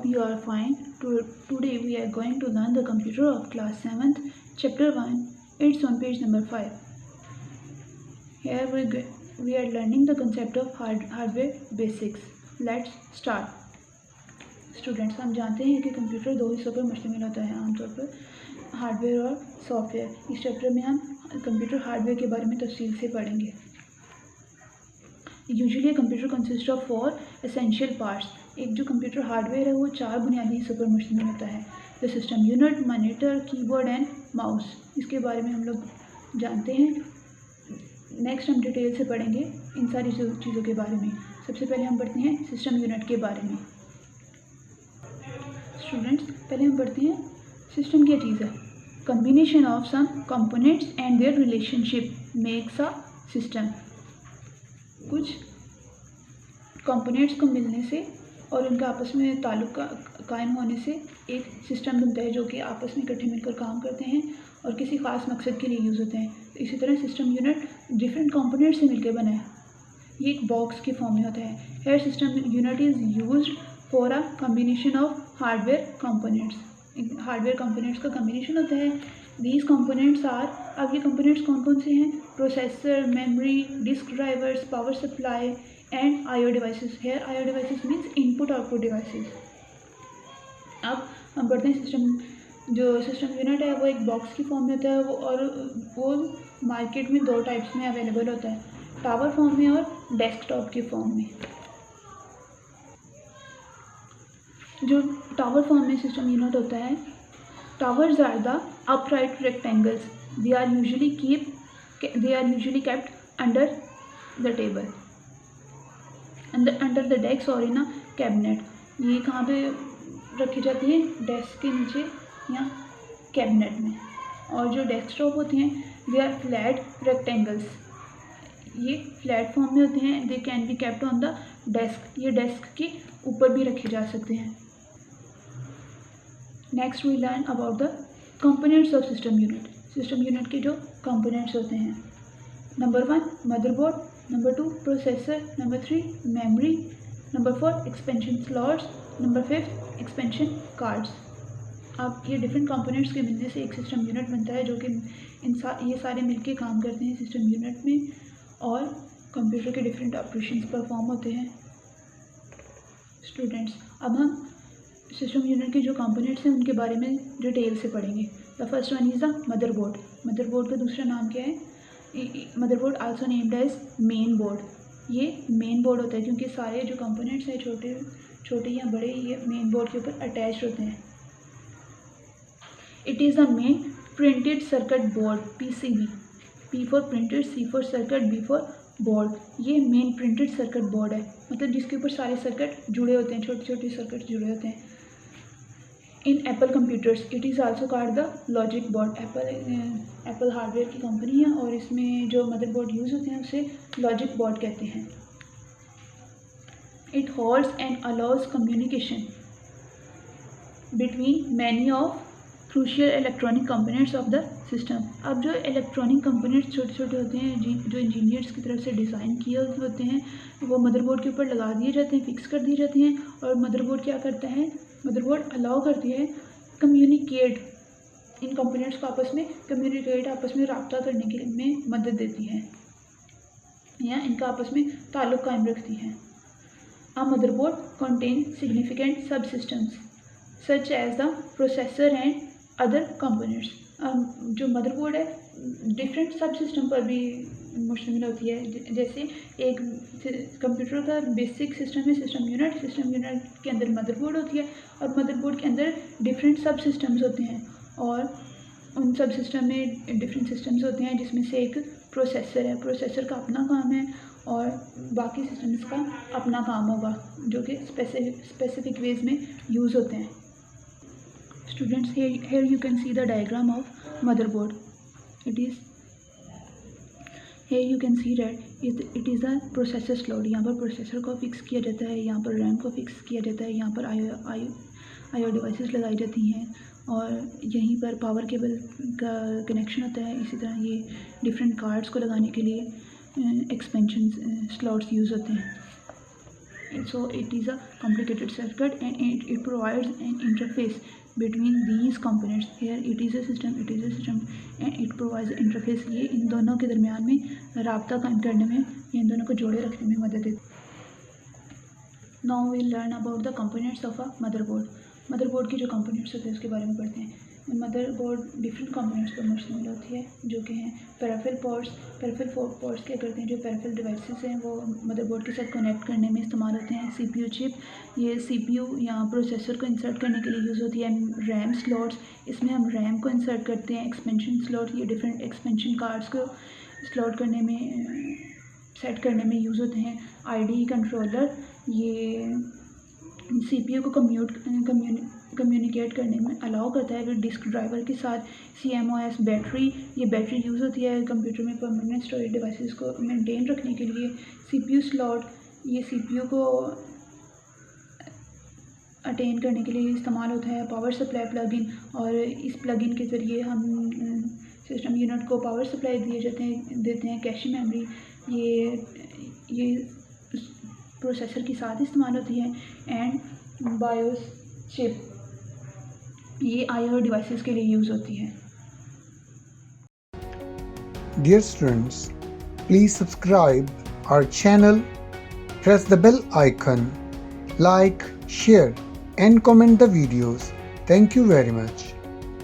hope you are fine. Today we are going to learn the computer of class 7th, chapter 1. It's on page number 5. Here we are learning the concept of hardware basics. Let's start. Students, हम जानते हैं कि computer दो हिस्सों पर मुश्तमिल होता है, आमतौर पर हार्डवेयर और सॉफ्टवेयर। इस चैप्टर में हम कंप्यूटर हार्डवेयर के बारे में तफसील से पढ़ेंगे। Usually computer consist of 4 essential parts. एक जो कंप्यूटर हार्डवेयर है वो 4 बुनियादी हिस्सों पर मुश्तमिल होता है। The system unit, monitor, keyboard and mouse. इसके बारे में हम लोग जानते हैं। नेक्स्ट हम डिटेल से पढ़ेंगे इन सारी चीज़ों के बारे में। सबसे पहले हम पढ़ते हैं सिस्टम यूनिट के बारे में। स्टूडेंट्स, पहले हम पढ़ते हैं सिस्टम क्या चीज़ है। Combination of some components and their relationship makes a system. कुछ कंपोनेंट्स को मिलने से और उनका आपस में ताल्लुक कायम होने से एक सिस्टम बनता है, जो कि आपस में इकट्ठे मिलकर काम करते हैं और किसी ख़ास मकसद के लिए यूज़ होते हैं। तो इसी तरह सिस्टम यूनिट डिफरेंट कंपोनेंट्स से मिलकर बना है। ये एक बॉक्स के फॉर्म में होता है। Here system unit is used for a combination of hardware components. Hardware components का कम्बिनेशन होता है। दीज कंपोनेंट्स आर, अब ये कंपोनेंट्स कौन कौन से हैं? Processor, memory, disk drivers, power supply and IO devices. Here IO devices means input output devices. अब हम पढ़ते हैं जो सिस्टम यूनिट है वो एक बॉक्स की फॉर्म में होता है वो मार्केट में 2 टाइप्स में अवेलेबल होता है, टावर फॉर्म में और डेस्कटॉप के फॉर्म में। जो टावर फॉर्म में सिस्टम यूनिट होता है, towers are the upright rectangles. They are usually kept under the table, under the desk or in a cabinet. ये कहाँ पे रखी जाती है? डेस्क के नीचे या कैबिनेट में। और जो डेस्कटॉप होते हैं they are flat rectangles. ये फ्लैट फॉर्म में होते हैं। They can be kept on the desk. ये डेस्क के ऊपर भी रखे जा सकते हैं। Next we learn about the components of system unit. System unit के जो कंपोनेंट्स होते हैं, number 1 motherboard, number 2 processor, number 3 memory, number 4 expansion slots, number 5 expansion cards. अब ये डिफरेंट कंपोनेंट्स के मिलने से एक सिस्टम यूनिट बनता है, जो कि ये सारे मिलके काम करते हैं सिस्टम यूनिट में और कंप्यूटर के डिफरेंट ऑपरेशंस परफॉर्म होते हैं। स्टूडेंट्स, अब हम सिस्टम यूनिट के जो कंपोनेंट्स हैं उनके बारे में डिटेल से पढ़ेंगे। The first one is the motherboard. Motherboard का दूसरा नाम क्या है? Motherboard also named as main board. ये मेन बोर्ड होता है क्योंकि सारे जो कंपोनेंट्स हैं छोटे या बड़े, ये मेन बोर्ड के ऊपर अटैच होते हैं। It is the main printed circuit board, PCB। P for printed, C for circuit, B for board. ये मेन प्रिंटेड सर्किट बोर्ड है, मतलब जिसके ऊपर सारे सर्किट जुड़े होते हैं, छोटे छोटे सर्किट जुड़े होते हैं। In Apple computers it is also called the logic board. Apple hardware की कंपनी है और इसमें जो मदरबोर्ड यूज़ होते हैं उसे लॉजिक बोर्ड कहते हैं। It holds and allows communication between many of crucial electronic components of the system. अब जो इलेक्ट्रॉनिक कंपोनेंट्स छोटे छोटे होते हैं, जो इंजीनियर्स की तरफ से डिज़ाइन किए होते हैं, वो मदरबोर्ड के ऊपर लगा दिए जाते हैं, फिक्स कर दिए जाते हैं। और मदरबोर्ड क्या करता है? मदरबोर्ड अलाउ करती है कम्युनिकेट, इन कंपोनेंट्स को आपस में कम्युनिकेट, आपस में रब्ता करने के में मदद देती है या इनका आपस में ताल्लुक़ कायम रखती है। A motherboard contain significant sub systems such as the processor and other components. जो मदरबोर्ड है डिफरेंट सब सिस्टम पर भी मुश्तमिल होती है। जैसे एक कंप्यूटर का बेसिक सिस्टम है सिस्टम यूनिट के अंदर मदरबोर्ड होती है और मदरबोर्ड के अंदर डिफरेंट सब सिस्टम्स होते हैं और उन सब सिस्टम में डिफरेंट सिस्टम्स होते हैं, जिसमें से एक प्रोसेसर है। प्रोसेसर का अपना काम है और बाकी सिस्टम्स का अपना काम होगा, जो कि स्पेसिफिक वेज में यूज़ होते हैं। Students, here you can see the diagram of motherboard. Here you can see that it is a processor slot. यहाँ पर प्रोसेसर को फिक्स किया जाता है, यहाँ पर रैम को फिक्स किया जाता है, यहाँ पर आईओ डिवाइसेस लगाई जाती हैं और यहीं पर पावर केबल का कनेक्शन होता है। इसी तरह ये डिफरेंट कार्ड्स को लगाने के लिए एक्सपेंशन स्लॉट्स यूज़ होते हैं। So it is a complicated circuit, and it provides an interface between these components. Here it is a system, and it provides interface. ये इन दोनों के दरमियान में राब्ता कायम करने में, इन दोनों को जोड़े रखने में मदद देती है। Now we'll learn about the components of a motherboard. Motherboard की जो कंपोनेंट्स होते हैं उसके बारे में पढ़ते हैं। मदरबोर्ड डिफरेंट कंपोनेंट्स पर मुश्तमिल होती है, जो कि हैं पेरिफेरल पोर्ट्स। पेरिफेरल पोर्ट्स क्या करते हैं, जो पेरिफेरल डिवाइसेस हैं वो मदरबोर्ड के साथ कनेक्ट करने में इस्तेमाल होते हैं। सीपीयू चिप, ये सीपीयू या प्रोसेसर को इंसर्ट करने के लिए यूज़ होती है। रैम स्लॉट्स, इसमें हम रैम को इंसर्ट करते हैं। एक्सपेंशन स्लॉट, ये डिफरेंट एक्सपेंशन कार्ड्स को स्लॉट करने में, सेट करने में यूज़ होते हैं। आईडी कंट्रोलर, ये सीपीयू को कम्युनिकेट करने में अलाउ करता है विद डिस्क ड्राइवर के साथ। CMOS बैटरी, ये बैटरी यूज़ होती है कंप्यूटर में परमानेंट स्टोरेज डिवाइसेस को मेंटेन रखने के लिए। CPU स्लॉट, ये CPU को अटेन करने के लिए इस्तेमाल होता है। पावर सप्लाई प्लगइन, और इस प्लगइन के ज़रिए हम सिस्टम यूनिट को पावर सप्लाई देते हैं। कैश मेमोरी, ये प्रोसेसर के साथ इस्तेमाल होती है। एंड बायोस चिप, ये IO डिवाइसेस के लिए यूज़ होती है। Dear students, please subscribe our channel, press the bell icon, like, share and comment the videos. Thank you very much.